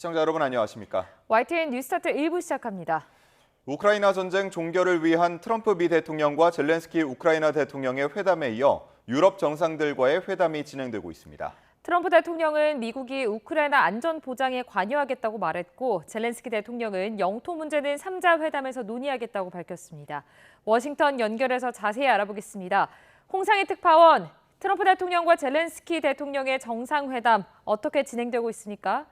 시청자 여러분 안녕하십니까? YTN 뉴스타트 1부 시작합니다. 우크라이나 전쟁 종결을 위한 트럼프 미 대통령과 젤렌스키 우크라이나 대통령의 회담에 이어 유럽 정상들과의 회담이 진행되고 있습니다. 트럼프 대통령은 미국이 우크라이나 안전 보장에 관여하겠다고 말했고 젤렌스키 대통령은 영토 문제는 3자 회담에서 논의하겠다고 밝혔습니다. 워싱턴 연결해서 자세히 알아보겠습니다. 홍상희 특파원, 트럼프 대통령과 젤렌스키 대통령의 정상회담 어떻게 진행되고 있습니까?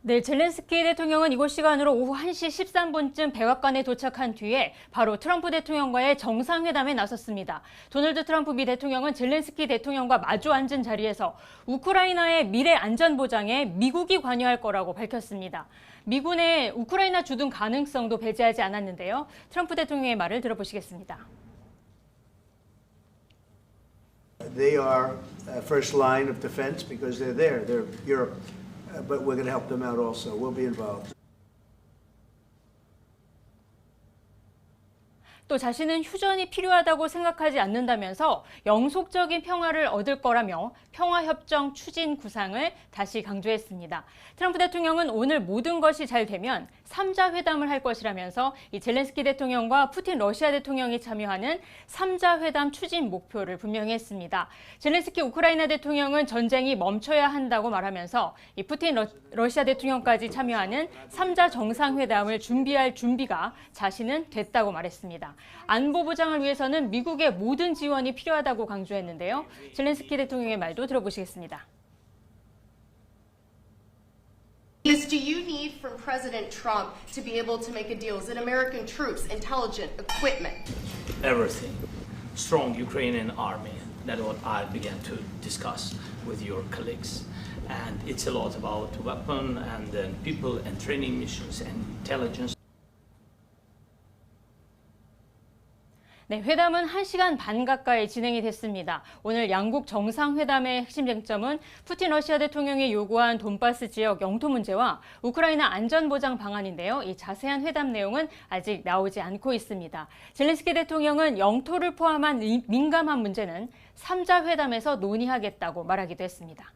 네, 젤렌스키 대통령은 이곳 시간으로 오후 1시 13분쯤 백악관에 도착한 뒤에 바로 트럼프 대통령과의 정상회담에 나섰습니다. 도널드 트럼프 미 대통령은 젤렌스키 대통령과 마주 앉은 자리에서 우크라이나의 미래 안전 보장에 미국이 관여할 거라고 밝혔습니다. 미군의 우크라이나 주둔 가능성도 배제하지 않았는데요. 트럼프 대통령의 말을 들어보시겠습니다. They are first line of defense because they're there. They're Europe. But we're going to help them out also. We'll be involved. 또 자신은 휴전이 필요하다고 생각하지 않는다면서 영속적인 평화를 얻을 거라며 평화협정 추진 구상을 다시 강조했습니다. 트럼프 대통령은 오늘 모든 것이 잘 되면 3자 회담을 할 것이라면서 이 젤렌스키 대통령과 푸틴 러시아 대통령이 참여하는 3자 회담 추진 목표를 분명히 했습니다. 젤렌스키 우크라이나 대통령은 전쟁이 멈춰야 한다고 말하면서 이 푸틴 러시아 대통령까지 참여하는 3자 정상회담을 준비할 준비가 자신은 됐다고 말했습니다. 안보 보장을 위해서는 미국의 모든 지원이 필요하다고 강조했는데요. 젤렌스키 대통령의 말도 들어보시겠습니다. Do you need from President Trump to be able to make a deal? Is it American troops, intelligence, equipment? Everything. Strong Ukrainian army. That's what I began to discuss with your colleagues. And it's a lot about weapon and then people and training missions and intelligence. 네, 회담은 1시간 반 가까이 진행이 됐습니다. 오늘 양국 정상회담의 핵심 쟁점은 푸틴 러시아 대통령이 요구한 돈바스 지역 영토 문제와 우크라이나 안전보장 방안인데요. 이 자세한 회담 내용은 아직 나오지 않고 있습니다. 젤렌스키 대통령은 영토를 포함한 민감한 문제는 3자 회담에서 논의하겠다고 말하기도 했습니다.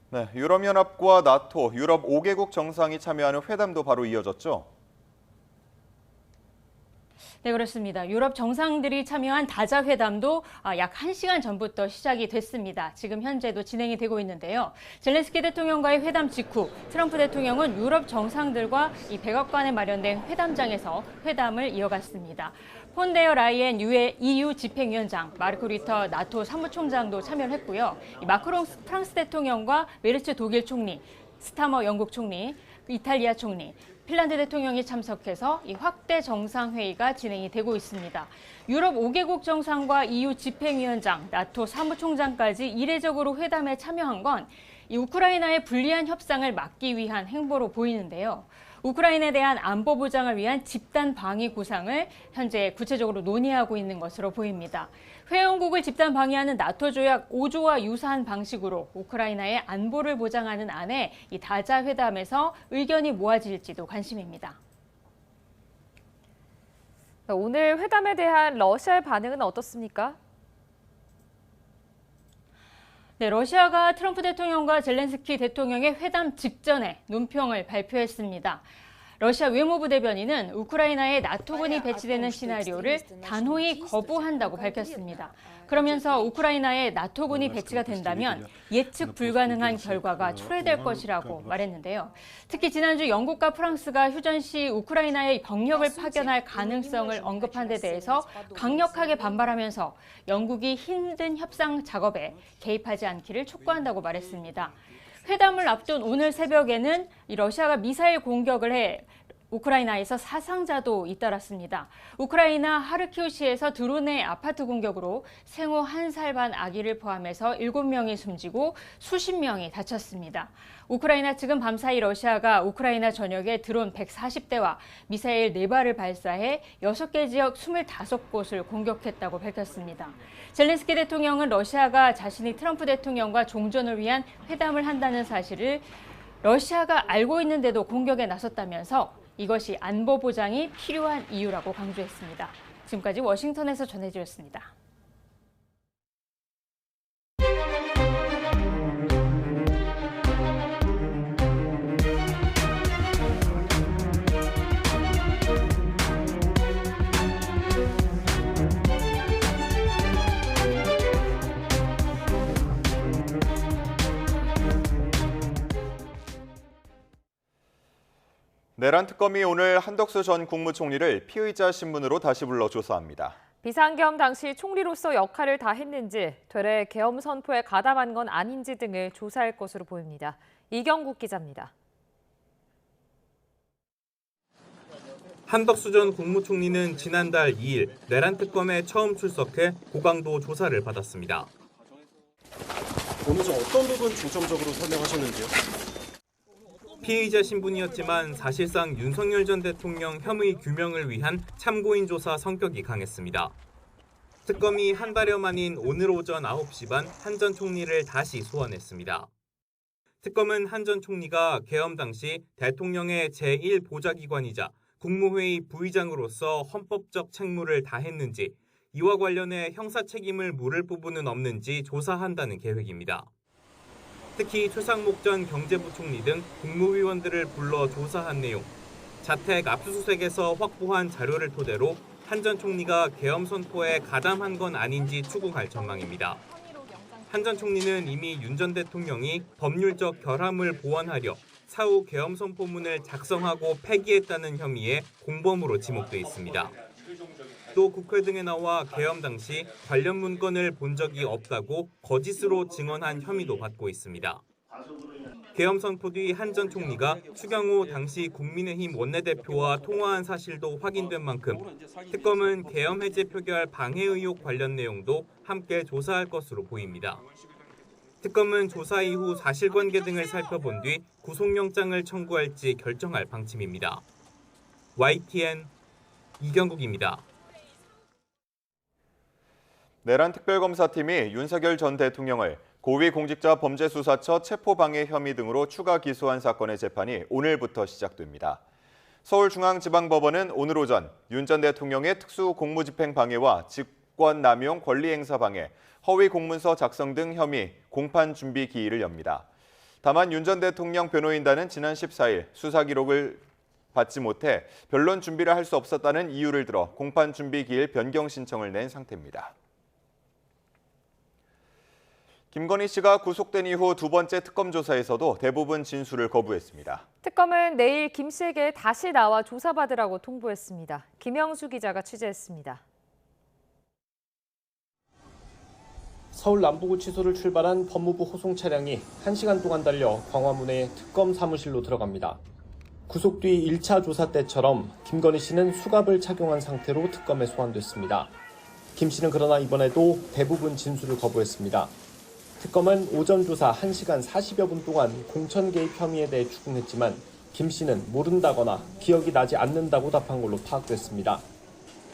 네, 유럽연합과 나토, 유럽 5개국 정상이 참여하는 회담도 바로 이어졌죠? 네, 그렇습니다. 유럽 정상들이 참여한 다자 회담도 약 1시간 전부터 시작이 됐습니다. 지금 현재도 진행이 되고 있는데요. 젤렌스키 대통령과의 회담 직후 트럼프 대통령은 유럽 정상들과 이 백악관에 마련된 회담장에서 회담을 이어갔습니다. 폰데어 라이엔 EU 집행위원장, 마르크 리터 나토 사무총장도 참여를 했고요. 마크롱 프랑스 대통령과 메르츠 독일 총리, 스타머 영국 총리, 이탈리아 총리, 핀란드 대통령이 참석해서 이 확대 정상회의가 진행이 되고 있습니다. 유럽 5개국 정상과 EU 집행위원장, 나토 사무총장까지 이례적으로 회담에 참여한 건 이 우크라이나의 불리한 협상을 막기 위한 행보로 보이는데요. 우크라이나에 대한 안보 보장을 위한 집단 방위 구상을 현재 구체적으로 논의하고 있는 것으로 보입니다. 회원국을 집단 방위하는 나토 조약 5조와 유사한 방식으로 우크라이나의 안보를 보장하는 안에 이 다자 회담에서 의견이 모아질지도 관심입니다. 오늘 회담에 대한 러시아의 반응은 어떻습니까? 네, 러시아가 트럼프 대통령과 젤렌스키 대통령의 회담 직전에 논평을 발표했습니다. 러시아 외무부 대변인은 우크라이나에 나토군이 배치되는 시나리오를 단호히 거부한다고 밝혔습니다. 그러면서 우크라이나에 나토군이 배치가 된다면 예측 불가능한 결과가 초래될 것이라고 말했는데요. 특히 지난주 영국과 프랑스가 휴전 시 우크라이나에 병력을 파견할 가능성을 언급한 데 대해서 강력하게 반발하면서 영국이 힘든 협상 작업에 개입하지 않기를 촉구한다고 말했습니다. 회담을 앞둔 오늘 새벽에는 러시아가 미사일 공격을 해 우크라이나에서 사상자도 잇따랐습니다. 우크라이나 하르키우시에서 드론의 아파트 공격으로 생후 1살 반 아기를 포함해서 7명이 숨지고 수십 명이 다쳤습니다. 우크라이나 측은 밤사이 러시아가 우크라이나 전역에 드론 140대와 미사일 4발을 발사해 6개 지역 25곳을 공격했다고 밝혔습니다. 젤렌스키 대통령은 러시아가 자신이 트럼프 대통령과 종전을 위한 회담을 한다는 사실을 러시아가 알고 있는데도 공격에 나섰다면서 이것이 안보 보장이 필요한 이유라고 강조했습니다. 지금까지 워싱턴에서 전해드렸습니다. 내란 특검이 오늘 한덕수 전 국무총리를 피의자 신문으로 다시 불러 조사합니다. 비상계엄 당시 총리로서 역할을 다했는지, 되레 계엄 선포에 가담한 건 아닌지 등을 조사할 것으로 보입니다. 이경국 기자입니다. 한덕수 전 국무총리는 지난달 2일 내란 특검에 처음 출석해 고강도 조사를 받았습니다. 오늘 좀 어떤 부분 중점적으로 설명하셨는지요? 피의자 신분이었지만 사실상 윤석열 전 대통령 혐의 규명을 위한 참고인 조사 성격이 강했습니다. 특검이 한 달여 만인 오늘 오전 9시 반 한 전 총리를 다시 소환했습니다. 특검은 한 전 총리가 계엄 당시 대통령의 제1보좌기관이자 국무회의 부의장으로서 헌법적 책무를 다했는지, 이와 관련해 형사 책임을 물을 부분은 없는지 조사한다는 계획입니다. 특히 최상목 전 경제부총리 등 국무위원들을 불러 조사한 내용, 자택 압수수색에서 확보한 자료를 토대로 한 전 총리가 계엄 선포에 가담한 건 아닌지 추궁할 전망입니다. 한 전 총리는 이미 윤 전 대통령이 법률적 결함을 보완하려 사후 계엄 선포문을 작성하고 폐기했다는 혐의에 공범으로 지목돼 있습니다. 또 국회 등에 나와 계엄 당시 관련 문건을 본 적이 없다고 거짓으로 증언한 혐의도 받고 있습니다. 계엄 선포 뒤 한 전 총리가 추경호 당시 국민의힘 원내대표와 통화한 사실도 확인된 만큼 특검은 계엄 해제 표결 방해 의혹 관련 내용도 함께 조사할 것으로 보입니다. 특검은 조사 이후 사실관계 등을 살펴본 뒤 구속영장을 청구할지 결정할 방침입니다. YTN 이경국입니다. 내란 특별검사팀이 윤석열 전 대통령을 고위공직자범죄수사처 체포방해 혐의 등으로 추가 기소한 사건의 재판이 오늘부터 시작됩니다. 서울중앙지방법원은 오늘 오전 윤 전 대통령의 특수공무집행 방해와 직권남용 권리행사 방해, 허위 공문서 작성 등 혐의 공판 준비 기일을 엽니다. 다만 윤 전 대통령 변호인단은 지난 14일 수사 기록을 받지 못해 변론 준비를 할 수 없었다는 이유를 들어 공판 준비 기일 변경 신청을 낸 상태입니다. 김건희 씨가 구속된 이후 두 번째 특검 조사에서도 대부분 진술을 거부했습니다. 특검은 내일 김 씨에게 다시 나와 조사받으라고 통보했습니다. 김영수 기자가 취재했습니다. 서울 남부구치소를 출발한 법무부 호송 차량이 1시간 동안 달려 광화문의 특검 사무실로 들어갑니다. 구속 뒤 1차 조사 때처럼 김건희 씨는 수갑을 착용한 상태로 특검에 소환됐습니다. 김 씨는 그러나 이번에도 대부분 진술을 거부했습니다. 특검은 오전 조사 1시간 40여 분 동안 공천 개입 혐의에 대해 추궁했지만 김 씨는 모른다거나 기억이 나지 않는다고 답한 걸로 파악됐습니다.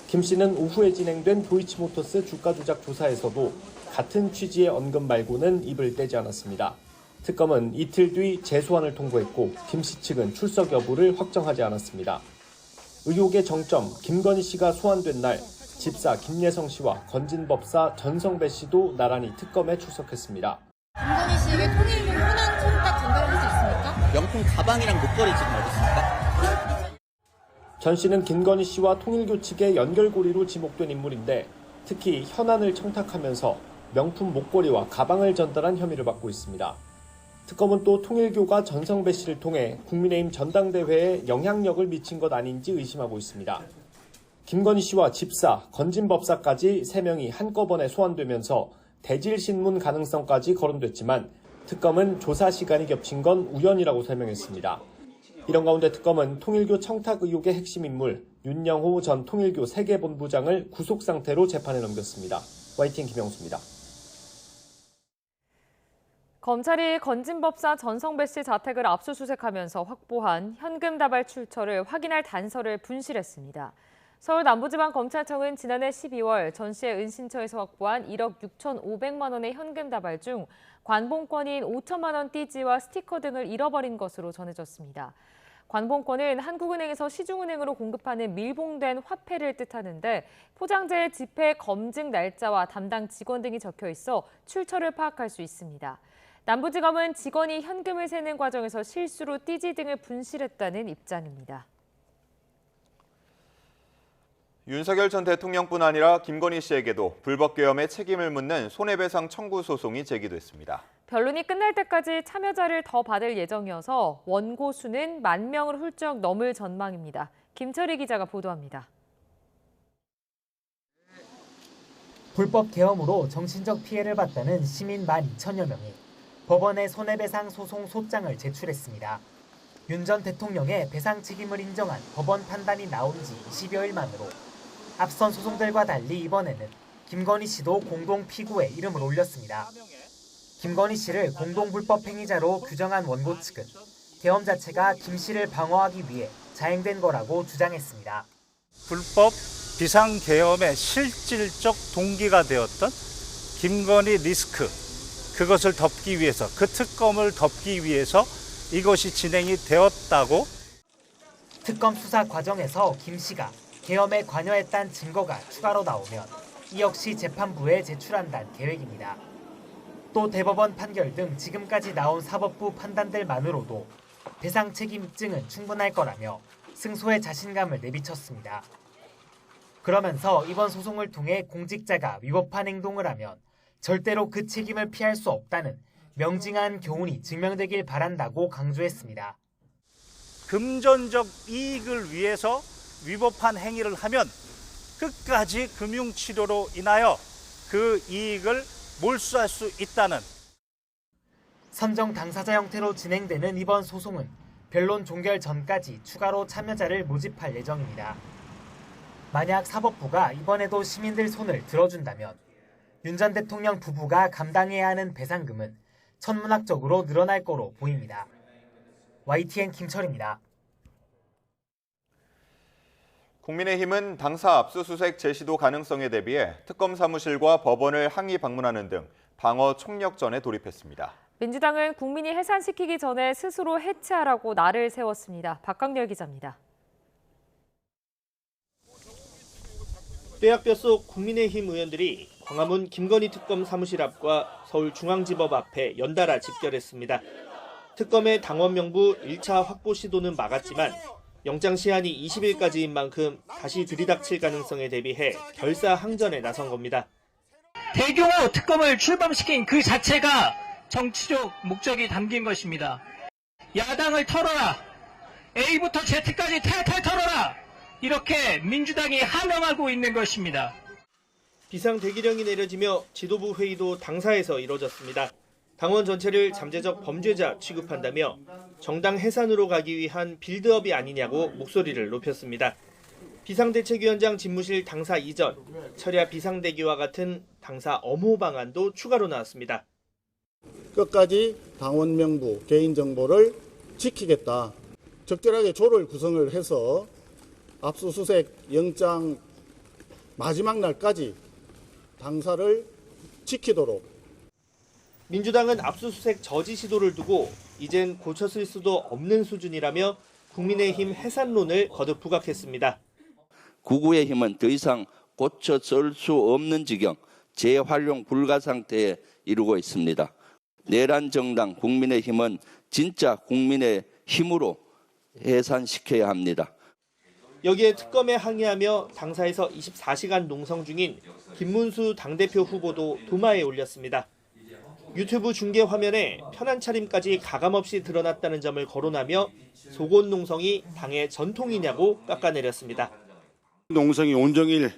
김 씨는 오후에 진행된 도이치모터스 주가 조작 조사에서도 같은 취지의 언급 말고는 입을 떼지 않았습니다. 특검은 이틀 뒤 재소환을 통보했고 김 씨 측은 출석 여부를 확정하지 않았습니다. 의혹의 정점, 김건희 씨가 소환된 날 집사 김예성 씨와 건진법사 전성배 씨도 나란히 특검에 출석했습니다. 김건희 씨에게 통일교 현안 청탁 전달을 할 수 있습니까? 명품 가방이랑 목걸이 지금 어디 있습니까? 전 씨는 김건희 씨와 통일교 측의 연결고리로 지목된 인물인데 특히 현안을 청탁하면서 명품 목걸이와 가방을 전달한 혐의를 받고 있습니다. 특검은 또 통일교가 전성배 씨를 통해 국민의힘 전당대회에 영향력을 미친 것 아닌지 의심하고 있습니다. 김건희 씨와 집사, 건진법사까지 3명이 한꺼번에 소환되면서 대질신문 가능성까지 거론됐지만 특검은 조사 시간이 겹친 건 우연이라고 설명했습니다. 이런 가운데 특검은 통일교 청탁 의혹의 핵심 인물 윤영호 전 통일교 세계본부장을 구속 상태로 재판에 넘겼습니다. YTN 김영수입니다. 검찰이 건진법사 전성배 씨 자택을 압수수색하면서 확보한 현금 다발 출처를 확인할 단서를 분실했습니다. 서울 남부지방검찰청은 지난해 12월 전 씨의 은신처에서 확보한 1억 6,500만 원의 현금 다발 중 관봉권인 5천만 원 띠지와 스티커 등을 잃어버린 것으로 전해졌습니다. 관봉권은 한국은행에서 시중은행으로 공급하는 밀봉된 화폐를 뜻하는데 포장재에 지폐 검증 날짜와 담당 직원 등이 적혀 있어 출처를 파악할 수 있습니다. 남부지검은 직원이 현금을 세는 과정에서 실수로 띠지 등을 분실했다는 입장입니다. 윤석열 전 대통령뿐 아니라 김건희 씨에게도 불법 계엄의 책임을 묻는 손해배상 청구 소송이 제기됐습니다. 변론이 끝날 때까지 참여자를 더 받을 예정이어서 원고 수는 10,000명을 훌쩍 넘을 전망입니다. 김철희 기자가 보도합니다. 불법 계엄으로 정신적 피해를 봤다는 시민 12,000여 명이 법원에 손해배상 소송 소장을 제출했습니다. 윤 전 대통령의 배상 책임을 인정한 법원 판단이 나온 지 20여일 만으로 앞선 소송들과 달리 이번에는 김건희 씨도 공동 피고에 이름을 올렸습니다. 김건희 씨를 공동 불법 행위자로 규정한 원고 측은 계엄 자체가 김 씨를 방어하기 위해 자행된 거라고 주장했습니다. 불법 비상계엄의 실질적 동기가 되었던 김건희 리스크, 그것을 덮기 위해서, 그 특검을 덮기 위해서 이것이 진행이 되었다고. 특검 수사 과정에서 김 씨가 계엄에 관여했다는 증거가 추가로 나오면 이 역시 재판부에 제출한다는 계획입니다. 또 대법원 판결 등 지금까지 나온 사법부 판단들만으로도 배상 책임 입증은 충분할 거라며 승소의 자신감을 내비쳤습니다. 그러면서 이번 소송을 통해 공직자가 위법한 행동을 하면 절대로 그 책임을 피할 수 없다는 명징한 교훈이 증명되길 바란다고 강조했습니다. 금전적 이익을 위해서 위법한 행위를 하면 끝까지 금융치료로 인하여 그 이익을 몰수할 수 있다는. 선정 당사자 형태로 진행되는 이번 소송은 변론 종결 전까지 추가로 참여자를 모집할 예정입니다. 만약 사법부가 이번에도 시민들 손을 들어준다면 윤 전 대통령 부부가 감당해야 하는 배상금은 천문학적으로 늘어날 거로 보입니다. YTN 김철입니다. 국민의힘은 당사 압수수색 제시도 가능성에 대비해 특검 사무실과 법원을 항의 방문하는 등 방어 총력전에 돌입했습니다. 민주당은 국민이 해산시키기 전에 스스로 해체하라고 날을 세웠습니다. 박강렬 기자입니다. 뼈약뼈 속 국민의힘 의원들이 광화문 김건희 특검 사무실 앞과 서울중앙지법 앞에 연달아 집결했습니다. 특검의 당원 명부 1차 확보 시도는 막았지만 영장 시한이 20일까지인 만큼 다시 들이닥칠 가능성에 대비해 결사항전에 나선 겁니다. 대규모 특검을 출범시킨 그 자체가 정치적 목적이 담긴 것입니다. 야당을 털어라. A부터 Z까지 탈탈 털어라. 이렇게 민주당이 하명하고 있는 것입니다. 비상대기령이 내려지며 지도부 회의도 당사에서 이뤄졌습니다. 당원 전체를 잠재적 범죄자 취급한다며 정당 해산으로 가기 위한 빌드업이 아니냐고 목소리를 높였습니다. 비상대책위원장 집무실 당사 이전, 철야 비상대기와 같은 당사 엄호 방안도 추가로 나왔습니다. 끝까지 당원 명부, 개인정보를 지키겠다. 적절하게 조를 구성을 해서 압수수색 영장 마지막 날까지 당사를 지키도록. 민주당은 압수수색 저지 시도를 두고 이젠 고쳤을 수도 없는 수준이라며 국민의힘 해산론을 거듭 부각했습니다. 구구의 힘은 더 이상 고쳐설 수 없는 지경, 재활용 불가 상태에 이르고 있습니다. 내란 정당 국민의힘은 진짜 국민의 힘으로 해산시켜야 합니다. 여기에 특검에 항의하며 당사에서 24시간 농성 중인 김문수 당대표 후보도 도마에 올렸습니다. 유튜브 중계 화면에 편한 차림까지 가감없이 드러났다는 점을 거론하며 속옷 농성이 당의 전통이냐고 깎아내렸습니다. 농성이 온종일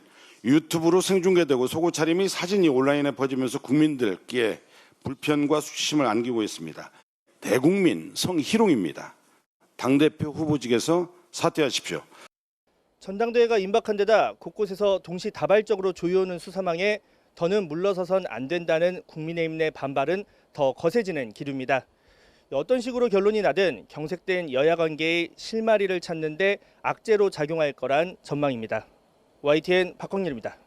유튜브로 생중계되고 속옷 차림이 사진이 온라인에 퍼지면서 국민들께 불편과 수치심을 안기고 있습니다. 대국민 성희롱입니다. 당대표 후보직에서 사퇴하십시오. 전당대회가 임박한 데다 곳곳에서 동시다발적으로 조여오는 수사망에 더는 물러서선 안 된다는 국민의힘 내 반발은 더 거세지는 기류입니다. 어떤 식으로 결론이 나든 경색된 여야 관계의 실마리를 찾는 데 악재로 작용할 거란 전망입니다. YTN 박광렬입니다.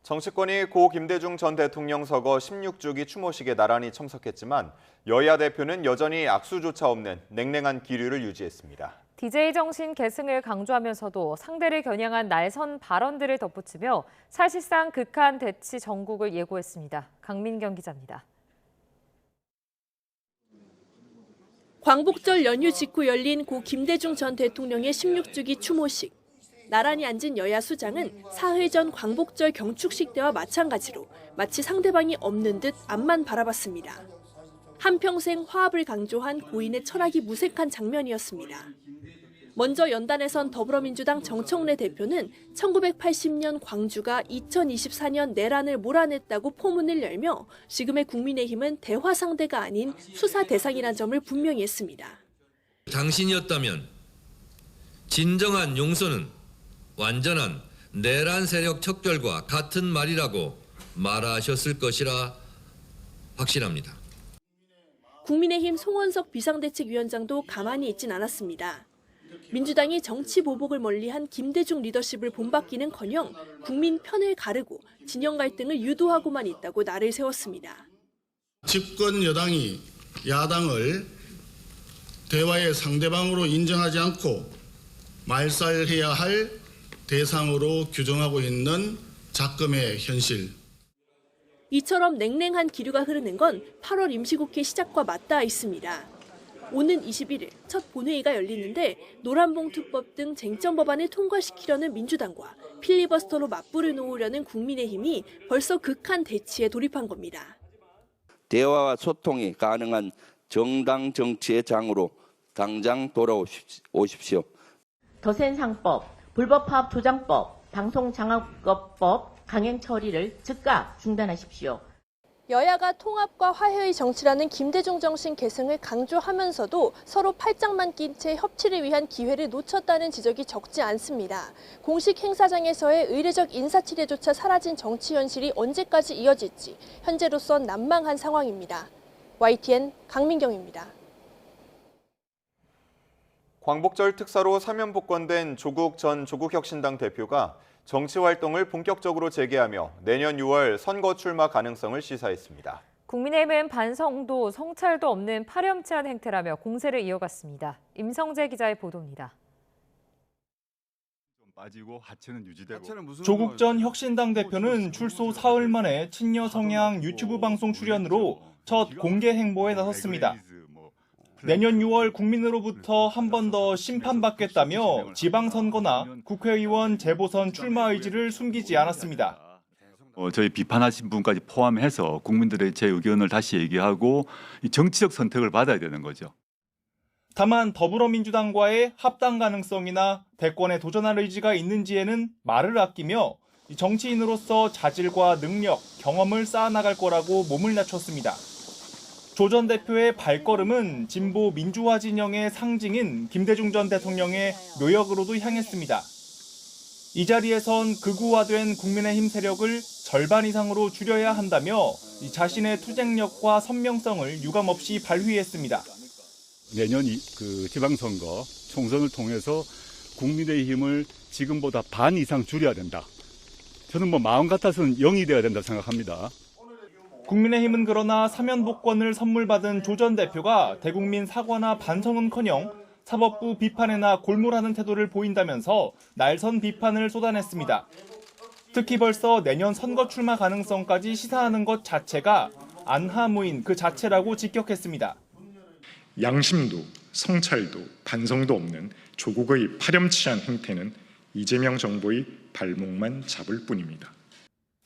정치권이 고 김대중 전 대통령 서거 16주기 추모식에 나란히 참석했지만 여야 대표는 여전히 악수조차 없는 냉랭한 기류를 유지했습니다. DJ 정신 계승을 강조하면서도 상대를 겨냥한 날선 발언들을 덧붙이며 사실상 극한 대치 전국을 예고했습니다. 강민경 기자입니다. 광복절 연휴 직후 열린 고 김대중 전 대통령의 16주기 추모식. 나란히 앉은 여야 수장은 사흘 전 광복절 경축식 때와 마찬가지로 마치 상대방이 없는 듯 앞만 바라봤습니다. 한평생 화합을 강조한 고인의 철학이 무색한 장면이었습니다. 먼저 연단에 선 더불어민주당 정청래 대표는 1980년 광주가 2024년 내란을 몰아냈다고 포문을 열며 지금의 국민의힘은 대화 상대가 아닌 수사 대상이란 점을 분명히 했습니다. 당신이었다면 진정한 용서는 완전한 내란 세력 척결과 같은 말이라고 말하셨을 것이라 확신합니다. 국민의힘 송원석 비상대책위원장도 가만히 있진 않았습니다. 민주당이 정치 보복을 멀리한 김대중 리더십을 본받기는커녕 국민 편을 가르고 진영 갈등을 유도하고만 있다고 날을 세웠습니다. 집권 여당이 야당을 대화의 상대방으로 인정하지 않고 말살해야 할 대상으로 규정하고 있는 작금의 현실. 이처럼 냉랭한 기류가 흐르는 건 8월 임시국회 시작과 맞닿아 있습니다. 오는 21일 첫 본회의가 열리는데 노란봉투법 등 쟁점 법안을 통과시키려는 민주당과 필리버스터로 맞불을 놓으려는 국민의힘이 벌써 극한 대치에 돌입한 겁니다. 대화와 소통이 가능한 정당 정치의 장으로 당장 돌아오십시오. 더센상법, 불법파업 조장법, 방송장악법 강행 처리를 즉각 중단하십시오. 여야가 통합과 화해의 정치라는 김대중 정신 계승을 강조하면서도 서로 팔짱만 낀 채 협치를 위한 기회를 놓쳤다는 지적이 적지 않습니다. 공식 행사장에서의 의례적 인사치레조차 사라진 정치 현실이 언제까지 이어질지 현재로선 난망한 상황입니다. YTN 강민경입니다. 광복절 특사로 사면 복권된 조국 전 조국혁신당 대표가 정치 활동을 본격적으로 재개하며 내년 6월 선거 출마 가능성을 시사했습니다. 국민의힘은 반성도 성찰도 없는 파렴치한 행태라며 공세를 이어갔습니다. 임성재 기자의 보도입니다. 조국 전 혁신당 대표는 출소 사흘 만에 친여 성향 유튜브 방송 출연으로 첫 공개 행보에 나섰습니다. 내년 6월 국민으로부터 한 번 더 심판받겠다며 지방선거나 국회의원 재보선 출마 의지를 숨기지 않았습니다. 저희 비판하신 분까지 포함해서 국민들의 제 의견을 다시 얘기하고 정치적 선택을 받아야 되는 거죠. 다만 더불어민주당과의 합당 가능성이나 대권에 도전할 의지가 있는지에는 말을 아끼며 정치인으로서 자질과 능력, 경험을 쌓아나갈 거라고 몸을 낮췄습니다. 조 전 대표의 발걸음은 진보 민주화 진영의 상징인 김대중 전 대통령의 묘역으로도 향했습니다. 이 자리에선 극우화된 국민의힘 세력을 절반 이상으로 줄여야 한다며 자신의 투쟁력과 선명성을 유감없이 발휘했습니다. 내년 지방선거 총선을 통해서 국민의힘을 지금보다 반 이상 줄여야 된다. 저는 마음 같아서는 0이 돼야 된다 생각합니다. 국민의힘은 그러나 사면 복권을 선물받은 조 전 대표가 대국민 사과나 반성은커녕 사법부 비판에나 골몰하는 태도를 보인다면서 날선 비판을 쏟아냈습니다. 특히 벌써 내년 선거 출마 가능성까지 시사하는 것 자체가 안하무인 그 자체라고 직격했습니다. 양심도 성찰도 반성도 없는 조국의 파렴치한 행태는 이재명 정부의 발목만 잡을 뿐입니다.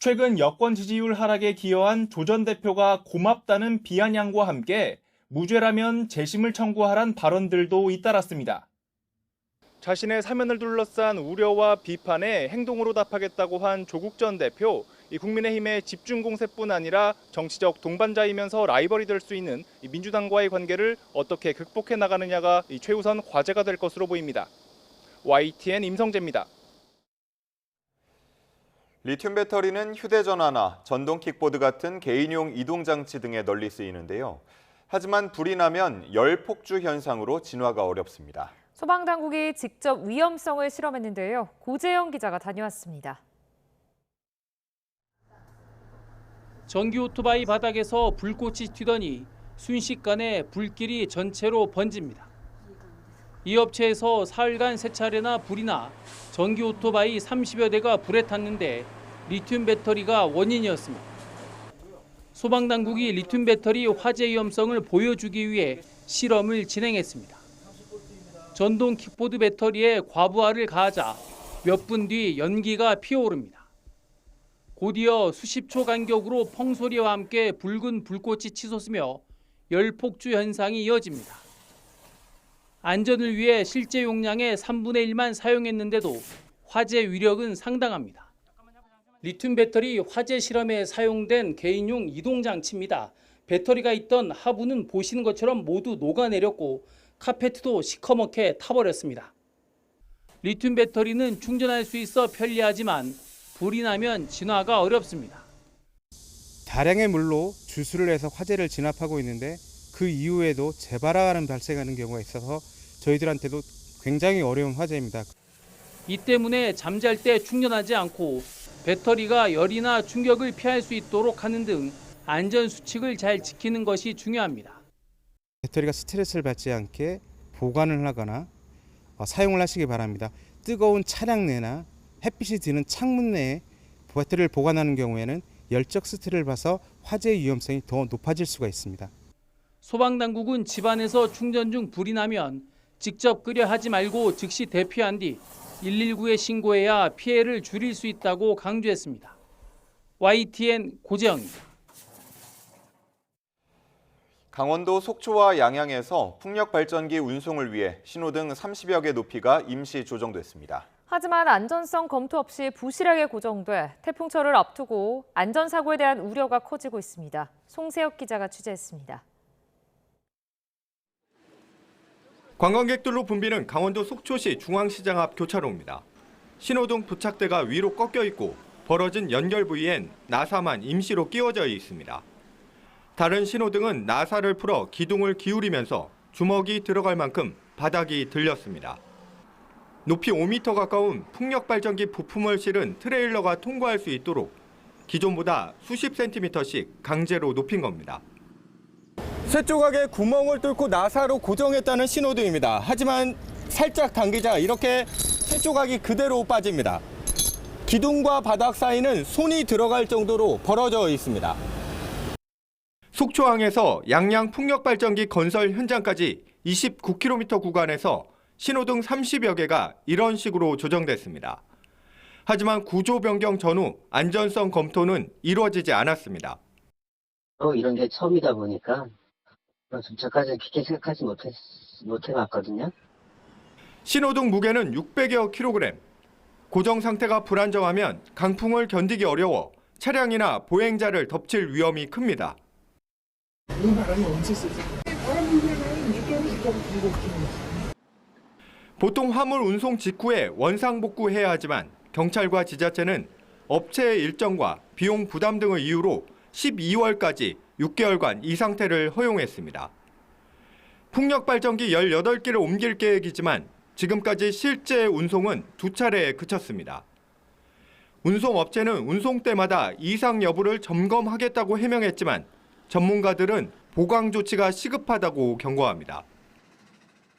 최근 여권 지지율 하락에 기여한 조 전 대표가 고맙다는 비아냥과 함께 무죄라면 재심을 청구하란 발언들도 잇따랐습니다. 자신의 사면을 둘러싼 우려와 비판에 행동으로 답하겠다고 한 조국 전 대표, 국민의힘의 집중 공세뿐 아니라 정치적 동반자이면서 라이벌이 될 수 있는 민주당과의 관계를 어떻게 극복해 나가느냐가 최우선 과제가 될 것으로 보입니다. YTN 임성재입니다. 리튬 배터리는 휴대전화나 전동 킥보드 같은 개인용 이동장치 등에 널리 쓰이는데요. 하지만 불이 나면 열폭주 현상으로 진화가 어렵습니다. 소방당국이 직접 위험성을 실험했는데요. 고재영 기자가 다녀왔습니다. 전기 오토바이 바닥에서 불꽃이 튀더니 순식간에 불길이 전체로 번집니다. 이 업체에서 사흘간 3차례나 불이 나 전기 오토바이 30여 대가 불에 탔는데 리튬 배터리가 원인이었습니다. 소방당국이 리튬 배터리 화재 위험성을 보여주기 위해 실험을 진행했습니다. 전동 킥보드 배터리에 과부하를 가하자 몇 분 뒤 연기가 피어오릅니다. 곧이어 수십 초 간격으로 펑소리와 함께 붉은 불꽃이 치솟으며 열폭주 현상이 이어집니다. 안전을 위해 실제 용량의 3분의 1만 사용했는데도 화재 위력은 상당합니다. 리튬 배터리 화재 실험에 사용된 개인용 이동 장치입니다. 배터리가 있던 하부는 보시는 것처럼 모두 녹아내렸고 카페트도 시커멓게 타버렸습니다. 리튬 배터리는 충전할 수 있어 편리하지만 불이 나면 진화가 어렵습니다. 다량의 물로 주수를 해서 화재를 진압하고 있는데 그 이후에도 재발화가 발생하는 경우가 있어서 저희들한테도 굉장히 어려운 화재입니다. 이 때문에 잠잘 때 충전하지 않고 배터리가 열이나 충격을 피할 수 있도록 하는 등 안전 수칙을 잘 지키는 것이 중요합니다. 배터리가 스트레스를 받지 않게 보관을 하거나 사용을 하시기 바랍니다. 뜨거운 차량 내나 햇빛이 드는 창문 내에 배터리를 보관하는 경우에는 열적 스트레스를 받아서 화재 위험성이 더 높아질 수가 있습니다. 소방당국은 집안에서 충전 중 불이 나면 직접 끄려 하지 말고 즉시 대피한 뒤 119에 신고해야 피해를 줄일 수 있다고 강조했습니다. YTN 고재영입니다. 강원도 속초와 양양에서 풍력 발전기 운송을 위해 신호등 30여 개 높이가 임시 조정됐습니다. 하지만 안전성 검토 없이 부실하게 고정돼 태풍철을 앞두고 안전사고에 대한 우려가 커지고 있습니다. 송세혁 기자가 취재했습니다. 관광객들로 붐비는 강원도 속초시 중앙시장 앞 교차로입니다. 신호등 부착대가 위로 꺾여 있고 벌어진 연결 부위엔 나사만 임시로 끼워져 있습니다. 다른 신호등은 나사를 풀어 기둥을 기울이면서 주먹이 들어갈 만큼 바닥이 들렸습니다. 높이 5m 가까운 풍력 발전기 부품을 실은 트레일러가 통과할 수 있도록 기존보다 수십 센티미터씩 강제로 높인 겁니다. 세 조각의 구멍을 뚫고 나사로 고정했다는 신호등입니다. 하지만 살짝 당기자 이렇게 세 조각이 그대로 빠집니다. 기둥과 바닥 사이는 손이 들어갈 정도로 벌어져 있습니다. 속초항에서 양양 풍력발전기 건설 현장까지 29km 구간에서 신호등 30여 개가 이런 식으로 조정됐습니다. 하지만 구조 변경 전후 안전성 검토는 이루어지지 않았습니다. 이런 게 처음이다 보니까 전까지는 깊게 생각하지 못해봤거든요. 신호등 무게는 600여 킬로그램. 고정 상태가 불안정하면 강풍을 견디기 어려워 차량이나 보행자를 덮칠 위험이 큽니다. 이 바람이 엄청 세죠. 바람 불면은 육경에서 보통 화물 운송 직후에 원상 복구해야 하지만 경찰과 지자체는 업체의 일정과 비용 부담 등을 이유로 12월까지 6개월간 이 상태를 허용했습니다. 풍력 발전기 18개를 옮길 계획이지만 지금까지 실제 운송은 2차례에 그쳤습니다. 운송업체는 운송 때마다 이상 여부를 점검하겠다고 해명했지만 전문가들은 보강 조치가 시급하다고 경고합니다.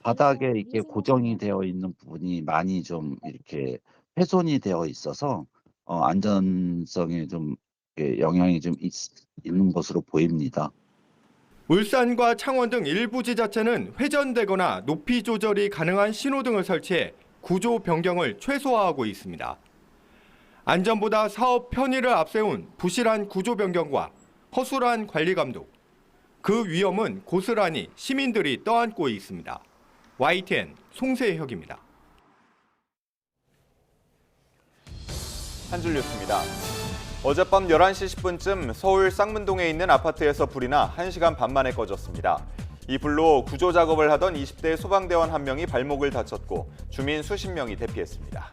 바닥에 이게 고정이 되어 있는 부분이 많이 좀 이렇게 훼손이 되어 있어서 안전성에 좀 영향이 좀 있는 것으로 보입니다. 울산과 창원 등 일부 지자체는 회전되거나 높이 조절이 가능한 신호등을 설치해 구조 변경을 최소화하고 있습니다. 안전보다 사업 편의를 앞세운 부실한 구조 변경과 허술한 관리 감독, 그 위험은 고스란히 시민들이 떠안고 있습니다. YTN 송세혁입니다. 한 줄 뉴스입니다. 어젯밤 11시 10분쯤 서울 쌍문동에 있는 아파트에서 불이 나 1시간 반 만에 꺼졌습니다. 이 불로 구조 작업을 하던 20대 소방대원 1명이 발목을 다쳤고 주민 수십 명이 대피했습니다.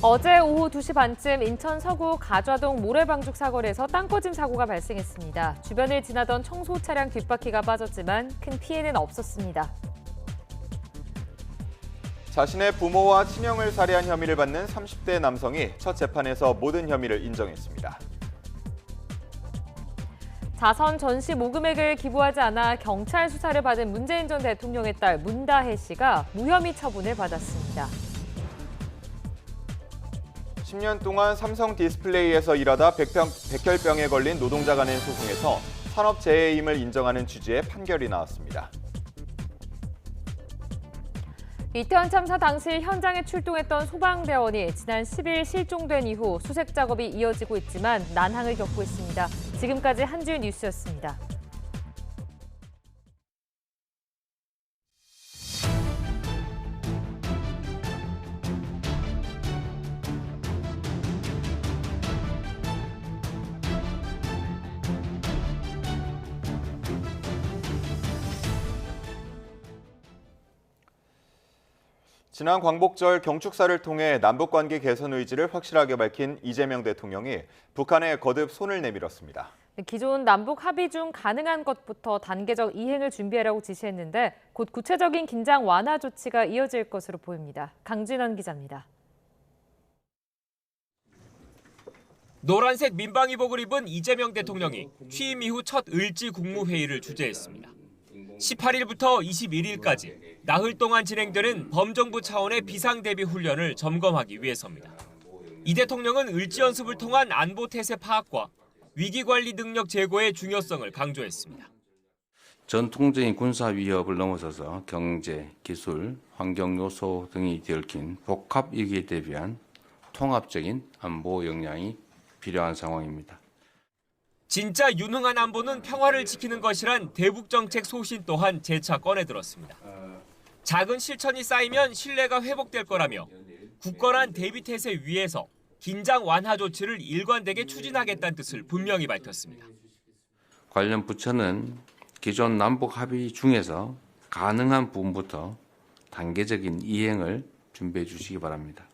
어제 오후 2시 반쯤 인천 서구 가좌동 모래방죽 사거리에서 땅 꺼짐 사고가 발생했습니다. 주변을 지나던 청소 차량 뒷바퀴가 빠졌지만 큰 피해는 없었습니다. 자신의 부모와 친형을 살해한 혐의를 받는 30대 남성이 첫 재판에서 모든 혐의를 인정했습니다. 자선 전시 모금액을 기부하지 않아 경찰 수사를 받은 문재인 전 대통령의 딸 문다혜 씨가 무혐의 처분을 받았습니다. 10년 동안 삼성 디스플레이에서 일하다 백혈병에 걸린 노동자가 낸 소송에서 산업재해임을 인정하는 취지의 판결이 나왔습니다. 이태원 참사 당시 현장에 출동했던 소방대원이 지난 10일 실종된 이후 수색 작업이 이어지고 있지만 난항을 겪고 있습니다. 지금까지 한지윤 뉴스였습니다. 지난 광복절 경축사를 통해 남북관계 개선 의지를 확실하게 밝힌 이재명 대통령이 북한에 거듭 손을 내밀었습니다. 기존 남북 합의 중 가능한 것부터 단계적 이행을 준비하라고 지시했는데 곧 구체적인 긴장 완화 조치가 이어질 것으로 보입니다. 강진원 기자입니다. 노란색 민방위복을 입은 이재명 대통령이 취임 이후 첫 을지 국무회의를 주재했습니다. 18일부터 21일까지 나흘 동안 진행되는 범정부 차원의 비상대비 훈련을 점검하기 위해서입니다. 이 대통령은 을지 연습을 통한 안보 태세 파악과 위기관리 능력 제고의 중요성을 강조했습니다. 전통적인 군사 위협을 넘어서서 경제, 기술, 환경 요소 등이 얽힌 복합 위기에 대비한 통합적인 안보 역량이 필요한 상황입니다. 진짜 유능한 안보는 평화를 지키는 것이란 대북정책 소신 또한 재차 꺼내들었습니다. 작은 실천이 쌓이면 신뢰가 회복될 거라며 굳건한 대비 태세 위에서 긴장 완화 조치를 일관되게 추진하겠다는 뜻을 분명히 밝혔습니다. 관련 부처는 기존 남북 합의 중에서 가능한 부분부터 단계적인 이행을 준비해 주시기 바랍니다.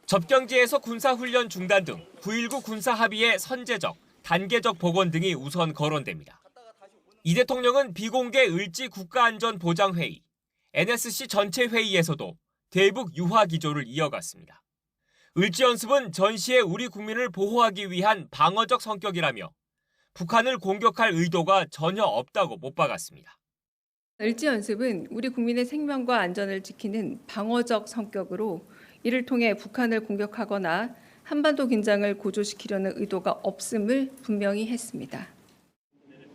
접경지에서 군사훈련 중단 등 9.19 군사합의의 선제적, 단계적 복원 등이 우선 거론됩니다. 이 대통령은 비공개 을지 국가안전보장회의, NSC 전체 회의에서도 대북 유화 기조를 이어갔습니다. 을지 연습은 전시에 우리 국민을 보호하기 위한 방어적 성격이라며 북한을 공격할 의도가 전혀 없다고 못 박았습니다. 을지 연습은 우리 국민의 생명과 안전을 지키는 방어적 성격으로 이를 통해 북한을 공격하거나 한반도 긴장을 고조시키려는 의도가 없음을 분명히 했습니다.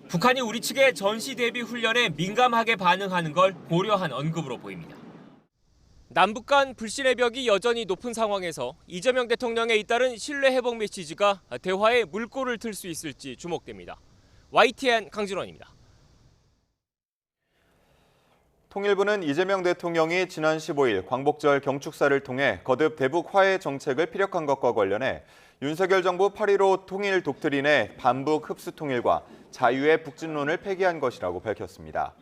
북한이 우리 측의 전시 대비 훈련에 민감하게 반응하는 걸 고려한 언급으로 보입니다. 남북 간 불신의 벽이 여전히 높은 상황에서 이재명 대통령의 잇따른 신뢰 회복 메시지가 대화에 물꼬를 틀 수 있을지 주목됩니다. YTN 강진원입니다. 통일부는 이재명 대통령이 지난 15일 광복절 경축사를 통해 거듭 대북 화해 정책을 피력한 것과 관련해 윤석열 정부 8.15 통일 독트린의 반북 흡수 통일과 자유의 북진론을 폐기한 것이라고 밝혔습니다.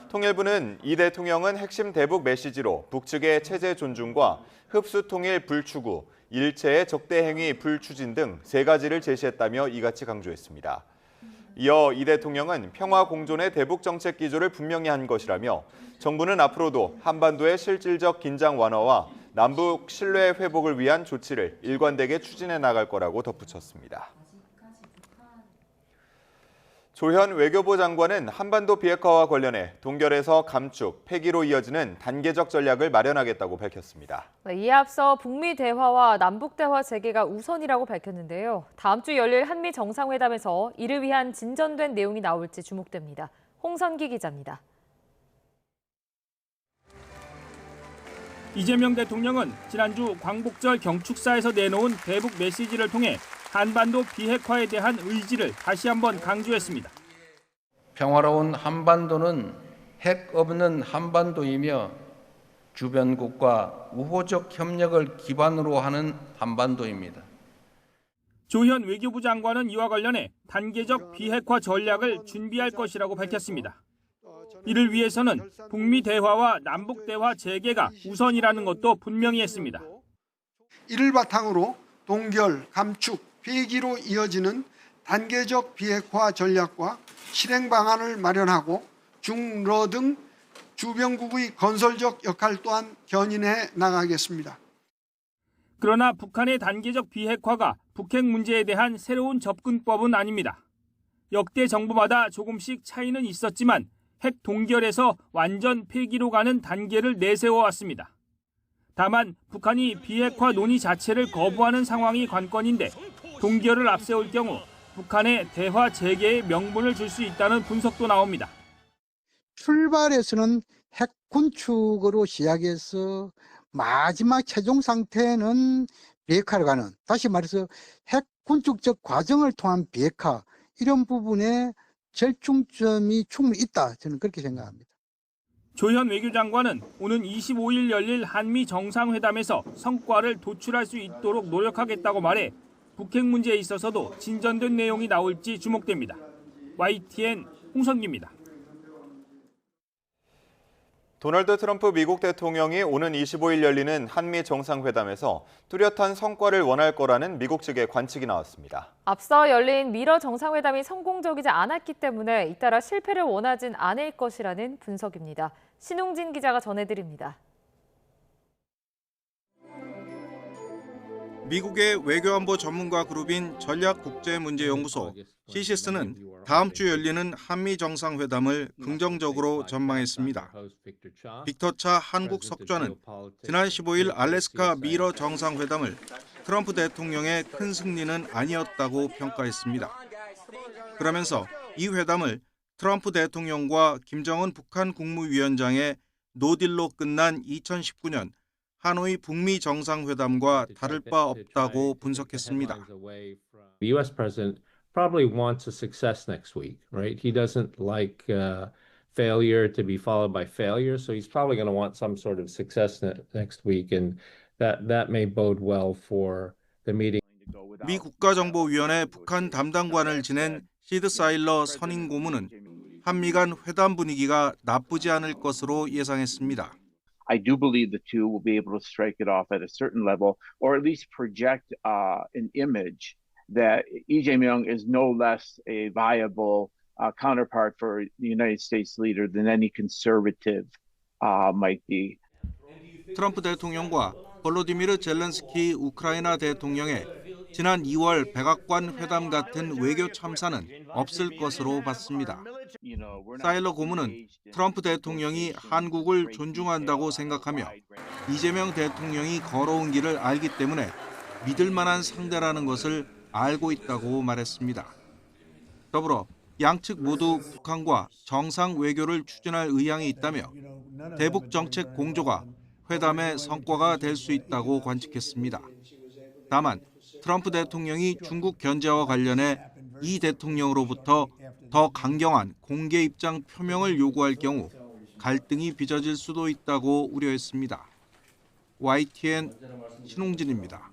통일부는 이 대통령은 핵심 대북 메시지로 북측의 체제 존중과 흡수 통일 불추구, 일체의 적대 행위 불추진 등 3가지를 제시했다며 이같이 강조했습니다. 이어 이 대통령은 평화 공존의 대북 정책 기조를 분명히 한 것이라며 정부는 앞으로도 한반도의 실질적 긴장 완화와 남북 신뢰 회복을 위한 조치를 일관되게 추진해 나갈 거라고 덧붙였습니다. 조현 외교부 장관은 한반도 비핵화와 관련해 동결에서 감축, 폐기로 이어지는 단계적 전략을 마련하겠다고 밝혔습니다. 이에 앞서 북미 대화와 남북 대화 재개가 우선이라고 밝혔는데요. 다음 주 열릴 한미 정상회담에서 이를 위한 진전된 내용이 나올지 주목됩니다. 홍선기 기자입니다. 이재명 대통령은 지난주 광복절 경축사에서 내놓은 대북 메시지를 통해 한반도 비핵화에 대한 의지를 다시 한번 강조했습니다. 평화로운 한반도는 핵 없는 한반도이며 주변국과 우호적 협력을 기반으로 하는 한반도입니다. 조현 외교부 장관은 이와 관련해 단계적 비핵화 전략을 준비할 것이라고 밝혔습니다. 이를 위해서는 북미 대화와 남북 대화 재개가 우선이라는 것도 분명히 했습니다. 이를 바탕으로 동결, 감축, 폐기로 이어지는 단계적 비핵화 전략과 실행 방안을 마련하고 중러 등 주변국의 건설적 역할 또한 견인해 나가겠습니다. 그러나 북한의 단계적 비핵화가 북핵 문제에 대한 새로운 접근법은 아닙니다. 역대 정부마다 조금씩 차이는 있었지만 핵 동결에서 완전 폐기로 가는 단계를 내세워왔습니다. 다만 북한이 비핵화 논의 자체를 거부하는 상황이 관건인데 동결을 앞세울 경우 북한의 대화 재개의 명분을 줄 수 있다는 분석도 나옵니다. 출발에서는 핵 건축으로 시작해서 마지막 최종 상태는 비핵화로 가는, 다시 말해서 핵 건축적 과정을 통한 비핵화, 이런 부분에 절충점이 충분히 있다, 저는 그렇게 생각합니다. 조현 외교장관은 오는 25일 열릴 한미 정상회담에서 성과를 도출할 수 있도록 노력하겠다고 말해 북핵 문제에 있어서도 진전된 내용이 나올지 주목됩니다. YTN 홍선기입니다. 도널드 트럼프 미국 대통령이 오는 25일 열리는 한미 정상회담에서 뚜렷한 성과를 원할 거라는 미국 측의 관측이 나왔습니다. 앞서 열린 미러 정상회담이 성공적이지 않았기 때문에 잇따라 실패를 원하진 않을 것이라는 분석입니다. 신웅진 기자가 전해드립니다. 미국의 외교안보 전문가 그룹인 전략국제문제연구소 CSIS는 다음 주 열리는 한미 정상회담을 긍정적으로 전망했습니다. 빅터 차 한국 석좌는 지난 15일 알래스카 미러 정상회담을 트럼프 대통령의 큰 승리는 아니었다고 평가했습니다. 그러면서 이 회담을 트럼프 대통령과 김정은 북한 국무위원장의 노딜로 끝난 2019년 하노이 북미 정상회담과 다를 바 없다고 분석했습니다. The U.S. president probably wants a success next week, right? He doesn't like failure to be followed by failure, so he's probably going to want some sort of success next week, and that may bode well for the meeting. 미 국가정보위원회 북한 담당관을 지낸 시드 사일러 선임 고문은 한미 간 회담 분위기가 나쁘지 않을 것으로 예상했습니다. I do believe the two will be able to strike it off at a certain level, or at least project an image that Lee Jae-myung is no less a viable counterpart for the United States leader than any conservative might be. 트럼프 대통령과 볼로디미르 젤렌스키 우크라이나 대통령의 지난 2월 백악관 회담 같은 외교 참사는 없을 것으로 봤습니다. 사일러 고문은 트럼프 대통령이 한국을 존중한다고 생각하며 이재명 대통령이 걸어온 길을 알기 때문에 믿을 만한 상대라는 것을 알고 있다고 말했습니다. 더불어 양측 모두 북한과 정상 외교를 추진할 의향이 있다며 대북 정책 공조가 회담의 성과가 될 수 있다고 관측했습니다. 다만 트럼프 대통령이 중국 견제와 관련해 이 대통령으로부터 더 강경한 공개 입장 표명을 요구할 경우 갈등이 빚어질 수도 있다고 우려했습니다. YTN 신홍진입니다.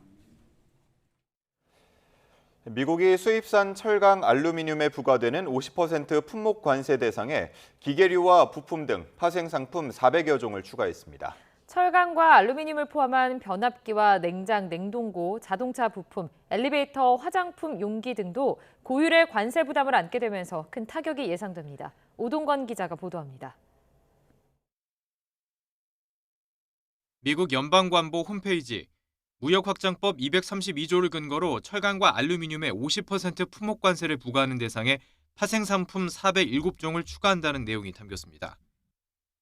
미국이 수입산 철강 알루미늄에 부과되는 50% 품목 관세 대상에 기계류와 부품 등 파생상품 400여 종을 추가했습니다. 철강과 알루미늄을 포함한 변압기와 냉장, 냉동고, 자동차 부품, 엘리베이터, 화장품 용기 등도 고율의 관세 부담을 안게 되면서 큰 타격이 예상됩니다. 오동건 기자가 보도합니다. 미국 연방관보 홈페이지 무역확장법 232조를 근거로 철강과 알루미늄에 50% 품목 관세를 부과하는 대상에 파생상품 407종을 추가한다는 내용이 담겼습니다.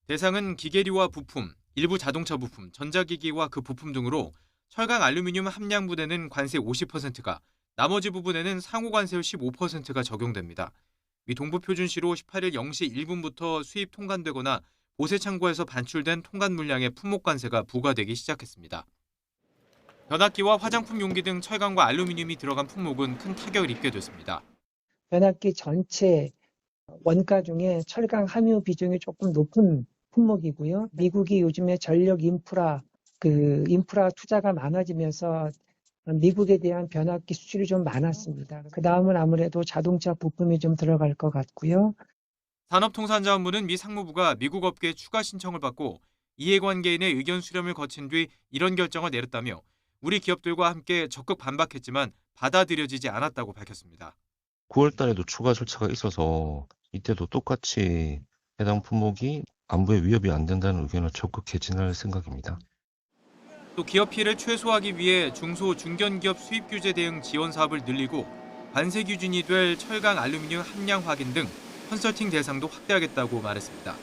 대상은 기계류와 부품, 일부 자동차 부품, 전자기기와 그 부품 등으로 철강 알루미늄 함량 부대는 관세 50%가, 나머지 부분에는 상호 관세율 15%가 적용됩니다. 미 동부표준시로 18일 0시 1분부터 수입 통관되거나 보세 창고에서 반출된 통관 물량의 품목 관세가 부과되기 시작했습니다. 변압기와 화장품 용기 등 철강과 알루미늄이 들어간 품목은 큰 타격을 입게 됐습니다. 변압기 전체 원가 중에 철강 함유 비중이 조금 높은 품목이고요. 미국이 요즘에 전력 인프라 투자가 많아지면서 미국에 대한 변압기 수출이 좀 많았습니다. 그 다음은 아무래도 자동차 부품이 좀 들어갈 것 같고요. 산업통상자원부는 미 상무부가 미국 업계의 추가 신청을 받고 이해관계인의 의견 수렴을 거친 뒤 이런 결정을 내렸다며 우리 기업들과 함께 적극 반박했지만 받아들여지지 않았다고 밝혔습니다. 9월 달에도 추가 절차가 있어서 이때도 똑같이 해당 품목이 안보에 위협이 안 된다는 의견을 적극 개진할 생각입니다. 또 기업 피해를 최소화하기 위해 중소, 중견기업 수입 규제 대응 지원 사업을 늘리고 관세 기준이 될 철강 알루미늄 함량 확인 등 컨설팅 대상도 확대하겠다고 말했습니다.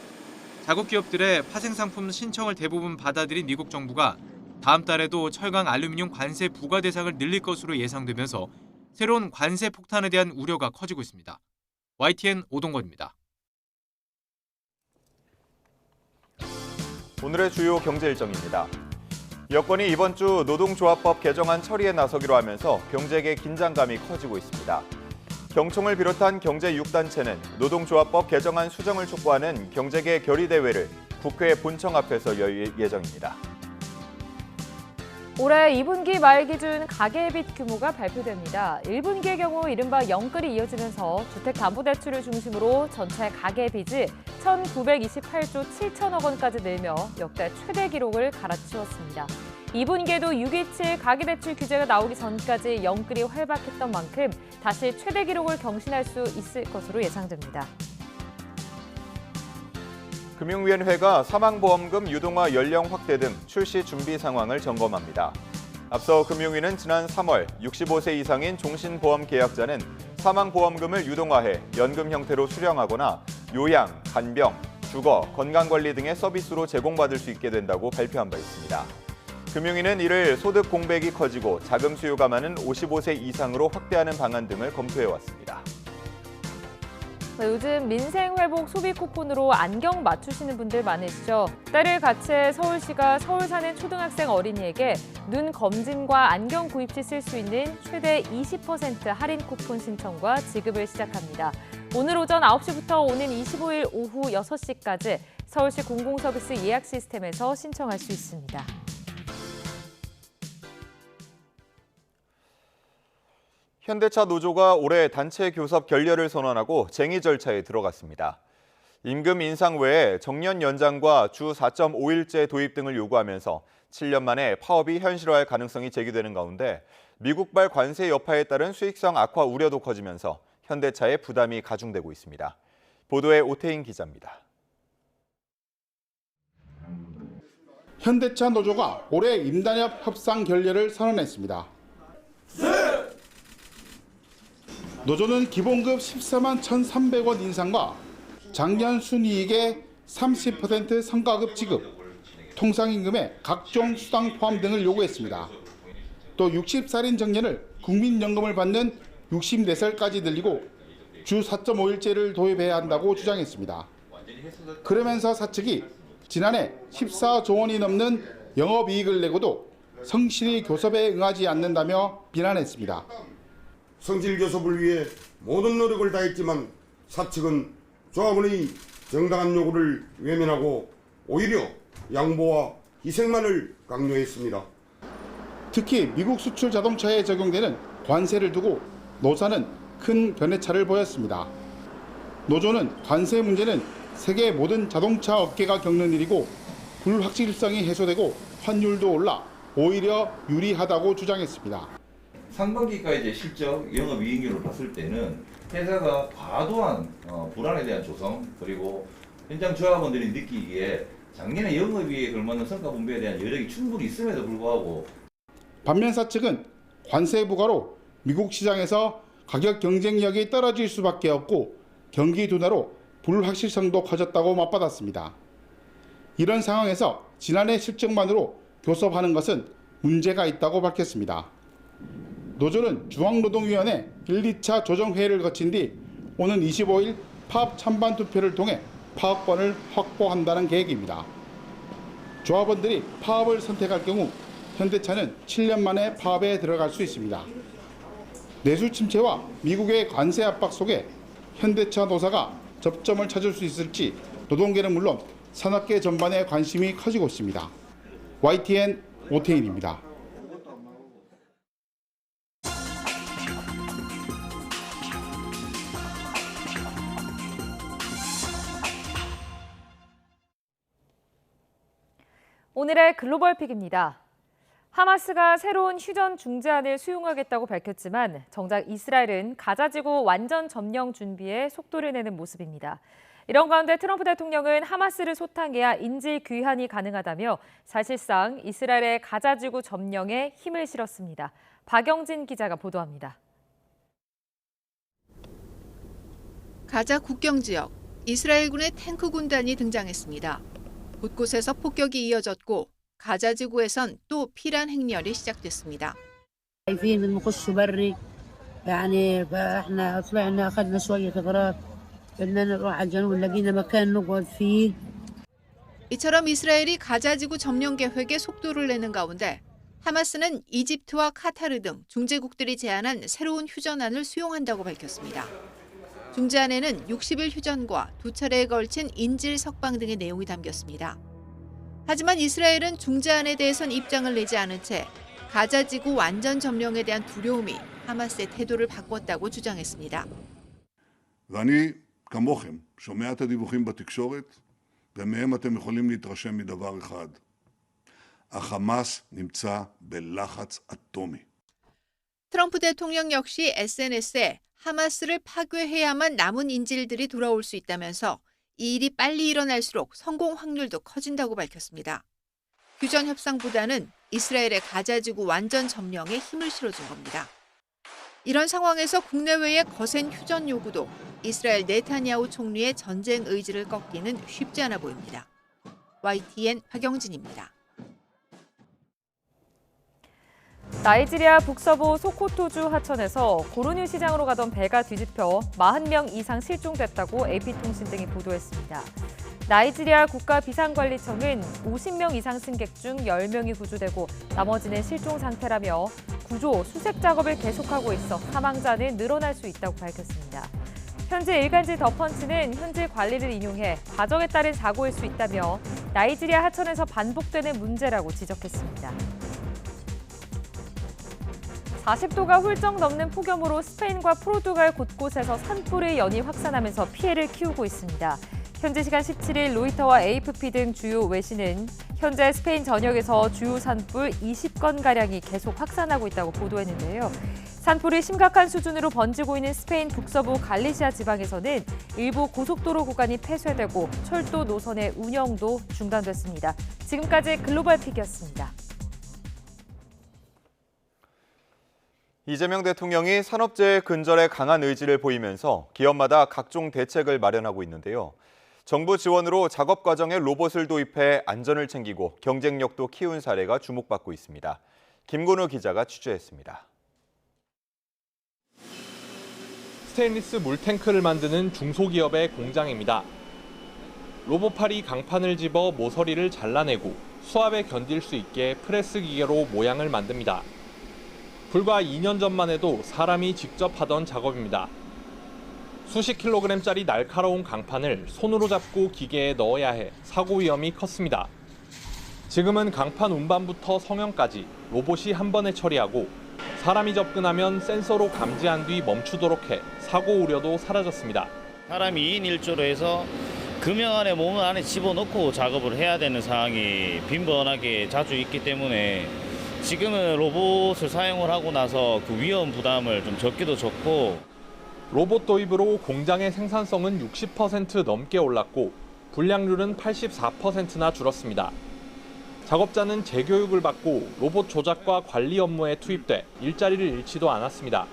자국 기업들의 파생상품 신청을 대부분 받아들인 미국 정부가 다음 달에도 철강 알루미늄 관세 부과 대상을 늘릴 것으로 예상되면서 새로운 관세 폭탄에 대한 우려가 커지고 있습니다. YTN 오동건입니다. 오늘의 주요 경제 일정입니다. 여권이 이번 주 노동조합법 개정안 처리에 나서기로 하면서 경제계 긴장감이 커지고 있습니다. 경총을 비롯한 경제 6단체는 노동조합법 개정안 수정을 촉구하는 경제계 결의대회를 국회 본청 앞에서 열 예정입니다. 올해 2분기 말 기준 가계빚 규모가 발표됩니다. 1분기의 경우 이른바 영끌이 이어지면서 주택담보대출을 중심으로 전체 가계빚이 1,928조 7천억 원까지 늘며 역대 최대 기록을 갈아치웠습니다. 2분기에도 6.27 가계대출 규제가 나오기 전까지 영끌이 활발했던 만큼 다시 최대 기록을 경신할 수 있을 것으로 예상됩니다. 금융위원회가 사망보험금 유동화 연령 확대 등 출시 준비 상황을 점검합니다. 앞서 금융위는 지난 3월 65세 이상인 종신보험 계약자는 사망보험금을 유동화해 연금 형태로 수령하거나 요양, 간병, 주거, 건강관리 등의 서비스로 제공받을 수 있게 된다고 발표한 바 있습니다. 금융위는 이를 소득 공백이 커지고 자금 수요가 많은 55세 이상으로 확대하는 방안 등을 검토해왔습니다. 요즘 민생회복 소비 쿠폰으로 안경 맞추시는 분들 많으시죠? 딸을 같이 서울시가 서울 사는 초등학생 어린이에게 눈 검진과 안경 구입 시 쓸 수 있는 최대 20% 할인 쿠폰 신청과 지급을 시작합니다. 오늘 오전 9시부터 오는 25일 오후 6시까지 서울시 공공서비스 예약 시스템에서 신청할 수 있습니다. 현대차 노조가 올해 단체 교섭 결렬을 선언하고 쟁의 절차에 들어갔습니다. 임금 인상 외에 정년 연장과 주 4.5일제 도입 등을 요구하면서 7년 만에 파업이 현실화할 가능성이 제기되는 가운데 미국발 관세 여파에 따른 수익성 악화 우려도 커지면서 현대차의 부담이 가중되고 있습니다. 보도에 오태인 기자입니다. 현대차 노조가 올해 임단협 협상 결렬을 선언했습니다. 노조는 기본급 14만 1,300원 인상과 작년 순이익의 30% 성과급 지급, 통상임금의 각종 수당 포함 등을 요구했습니다. 또 60살인 정년을 국민연금을 받는 64살까지 늘리고 주 4.5일제를 도입해야 한다고 주장했습니다. 그러면서 사측이 지난해 14조 원이 넘는 영업이익을 내고도 성실히 교섭에 응하지 않는다며 비난했습니다. 성실 교섭을 위해 모든 노력을 다했지만 사측은 조합원의 정당한 요구를 외면하고 오히려 양보와 희생만을 강요했습니다. 특히 미국 수출 자동차에 적용되는 관세를 두고 노사는 큰 견해차를 보였습니다. 노조는 관세 문제는 세계 모든 자동차 업계가 겪는 일이고 불확실성이 해소되고 환율도 올라 오히려 유리하다고 주장했습니다. 상반기까지 이제 실적 영업이익률을 봤을 때는 회사가 과도한 불안에 대한 조성 그리고 현장 조합원들이 느끼기에 작년에 영업이익에 걸맞는 성과 분배에 대한 여력이 충분히 있음에도 불구하고 반면 사측은 관세 부과로 미국 시장에서 가격 경쟁력이 떨어질 수밖에 없고 경기 둔화로 불확실성도 커졌다고 맞받았습니다. 이런 상황에서 지난해 실적만으로 교섭하는 것은 문제가 있다고 밝혔습니다. 노조는 중앙노동위원회 1, 2차 조정회의를 거친 뒤 오는 25일 파업 찬반 투표를 통해 파업권을 확보한다는 계획입니다. 조합원들이 파업을 선택할 경우 현대차는 7년 만에 파업에 들어갈 수 있습니다. 내수 침체와 미국의 관세 압박 속에 현대차 노사가 접점을 찾을 수 있을지 노동계는 물론 산업계 전반에 관심이 커지고 있습니다. YTN 오태인입니다. 오늘의 글로벌 픽입니다. 하마스가 새로운 휴전 중재안을 수용하겠다고 밝혔지만 정작 이스라엘은 가자지구 완전 점령 준비에 속도를 내는 모습입니다. 이런 가운데 트럼프 대통령은 하마스를 소탕해야 인질 귀환이 가능하다며 사실상 이스라엘의 가자지구 점령에 힘을 실었습니다. 박영진 기자가 보도합니다. 가자 국경 지역, 이스라엘군의 탱크 군단이 등장했습니다. 곳곳에서 폭격이 이어졌고 가자지구에선 또 피란 행렬이 시작됐습니다. 이처럼 이스라엘이 가자지구 점령 계획에 속도를 내는 가운데 하마스는 이집트와 카타르 등 중재국들이 제안한 새로운 휴전안을 수용한다고 밝혔습니다. 중재안에는 60일 휴전과 2차례에 걸친 인질 석방 등의 내용이 담겼습니다. 하지만 이스라엘은 중재안에 대해선 입장을 내지 않은 채 가자지구 완전 점령에 대한 두려움이 하마스의 태도를 바꿨다고 주장했습니다. ואני כמוכם שומע את הדיווחים בתקשורת ומהם אתם יכולים להתרשם מדבר אחד. החמאס נמצא בלחץ אטומי. 트럼프 대통령 역시 SNS에 하마스를 파괴해야만 남은 인질들이 돌아올 수 있다면서 이 일이 빨리 일어날수록 성공 확률도 커진다고 밝혔습니다. 휴전 협상보다는 이스라엘의 가자지구 완전 점령에 힘을 실어준 겁니다. 이런 상황에서 국내외의 거센 휴전 요구도 이스라엘 네타냐후 총리의 전쟁 의지를 꺾기는 쉽지 않아 보입니다. YTN 박영진입니다. 나이지리아 북서부 소코토주 하천에서 고르뉴 시장으로 가던 배가 뒤집혀 40명 이상 실종됐다고 AP통신 등이 보도했습니다. 나이지리아 국가비상관리청은 50명 이상 승객 중 10명이 구조되고 나머지는 실종 상태라며 구조, 수색 작업을 계속하고 있어 사망자는 늘어날 수 있다고 밝혔습니다. 현재 일간지 더펀치는 현지 관리를 인용해 과정에 따른 사고일 수 있다며 나이지리아 하천에서 반복되는 문제라고 지적했습니다. 40도가 훌쩍 넘는 폭염으로 스페인과 포르투갈 곳곳에서 산불의 연이 확산하면서 피해를 키우고 있습니다. 현지 시간 17일 로이터와 AFP 등 주요 외신은 현재 스페인 전역에서 주요 산불 20건가량이 계속 확산하고 있다고 보도했는데요. 산불이 심각한 수준으로 번지고 있는 스페인 북서부 갈리시아 지방에서는 일부 고속도로 구간이 폐쇄되고 철도 노선의 운영도 중단됐습니다. 지금까지 글로벌 픽이었습니다. 이재명 대통령이 산업재해 근절에 강한 의지를 보이면서 기업마다 각종 대책을 마련하고 있는데요. 정부 지원으로 작업 과정에 로봇을 도입해 안전을 챙기고 경쟁력도 키운 사례가 주목받고 있습니다. 김건우 기자가 취재했습니다. 스테인리스 물탱크를 만드는 중소기업의 공장입니다. 로봇팔이 강판을 집어 모서리를 잘라내고 수압에 견딜 수 있게 프레스 기계로 모양을 만듭니다. 불과 2년 전만 해도 사람이 직접 하던 작업입니다. 수십 킬로그램짜리 날카로운 강판을 손으로 잡고 기계에 넣어야 해 사고 위험이 컸습니다. 지금은 강판 운반부터 성형까지 로봇이 한 번에 처리하고 사람이 접근하면 센서로 감지한 뒤 멈추도록 해 사고 우려도 사라졌습니다. 사람이 2인 1조로 해서 금형 안에 몸을 안에 집어넣고 작업을 해야 되는 상황이 빈번하게 자주 있기 때문에 지금은 로봇을 사용을 하고 나서 그 위험 부담을 좀 적기도 좋고 로봇 도입으로 공장의 생산성은 60% 넘게 올랐고 불량률은 84%나 줄었습니다. 작업자는 재교육을 받고 로봇 조작과 관리 업무에 투입돼 일자리를 잃지도 않았습니다.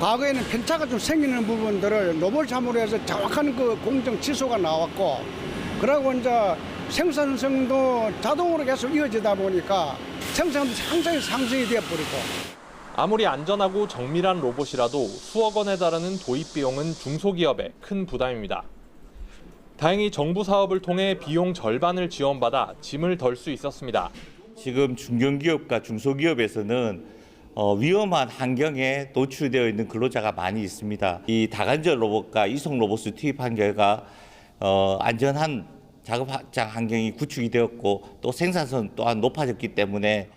과거에는 편차가 좀 생기는 부분들을 로봇 참여로 해서 정확한 그 공정 지수가 나왔고 그러고 이제 생산성도 자동으로 계속 이어지다 보니까 생산도 상당히 상승이 되어버리고 아무리 안전하고 정밀한 로봇이라도 수억 원에 달하는 도입 비용은 중소기업에 큰 부담입니다. 다행히 정부 사업을 통해 비용 절반을 지원받아 짐을 덜 수 있었습니다. 지금 중견기업과 중소기업에서는 위험한 환경에 노출되어 있는 근로자가 많이 있습니다. 이 다간절 로봇과 이송 로봇을 투입한 결과 안전한 작업 환경이 구축이 되었고 또 생산성 또한 높아졌기 때문에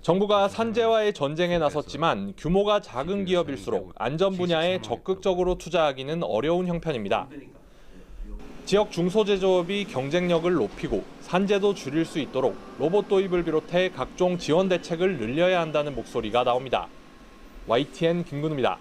정부가 산재와의 전쟁에 나섰지만 규모가 작은 기업일수록 안전 분야에 적극적으로 투자하기는 어려운 형편입니다. 지역 중소제조업이 경쟁력을 높이고 산재도 줄일 수 있도록 로봇 도입을 비롯해 각종 지원 대책을 늘려야 한다는 목소리가 나옵니다. YTN 김근우입니다.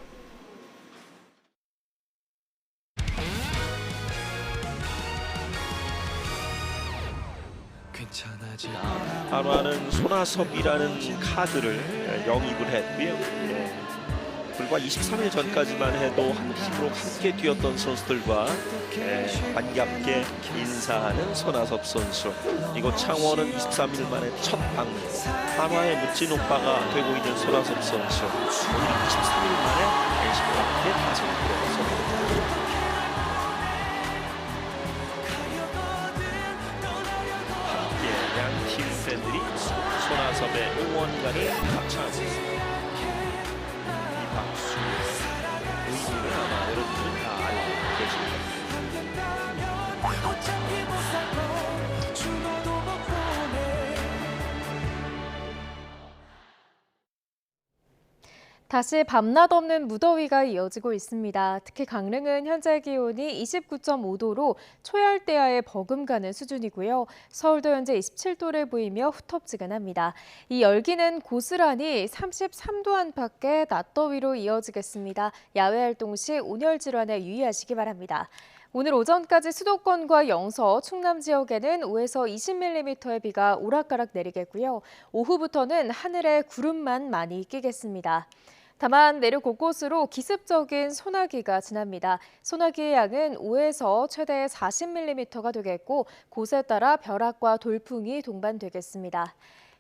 한화는 손아섭이라는 카드를 영입을 했고요. 불과 23일 전까지만 해도 한 팀으로 함께 뛰었던 선수들과 반갑게 인사하는 손아섭 선수. 이곳 창원은 23일 만에 첫 방문. 한화의 멋진 오빠가 되고 있는 손아섭 선수. 오늘 23일 만에 NC와 함께 타선을 부렸습니다. 응원가를 합창하고 있습니다. 이 박수 의미를 아마 여러분들은 다 알고 계실 겁니다. 다시 밤낮 없는 무더위가 이어지고 있습니다. 특히 강릉은 현재 기온이 29.5도로 초열대야에 버금가는 수준이고요. 서울도 현재 27도를 보이며 후텁지근합니다. 이 열기는 고스란히 33도 안팎의 낮더위로 이어지겠습니다. 야외 활동 시 온열 질환에 유의하시기 바랍니다. 오늘 오전까지 수도권과 영서, 충남 지역에는 5에서 20mm의 비가 오락가락 내리겠고요. 오후부터는 하늘에 구름만 많이 끼겠습니다. 다만 내륙 곳곳으로 기습적인 소나기가 지납니다. 소나기의 양은 5에서 최대 40mm가 되겠고 곳에 따라 벼락과 돌풍이 동반되겠습니다.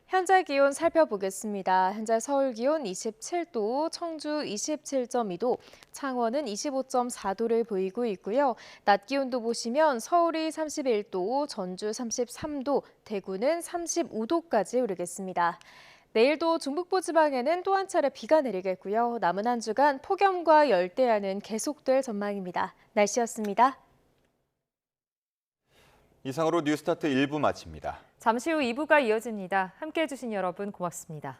현재 기온 살펴보겠습니다. 현재 서울 기온 27도, 청주 27.2도, 창원은 25.4도를 보이고 있고요. 낮 기온도 보시면 서울이 31도, 전주 33도, 대구는 35도까지 오르겠습니다. 내일도 중북부 지방에는 또 한 차례 비가 내리겠고요. 남은 한 주간 폭염과 열대야는 계속될 전망입니다. 날씨였습니다. 이상으로 뉴스타트 1부 마칩니다. 잠시 후 2부가 이어집니다. 함께해 주신 여러분 고맙습니다.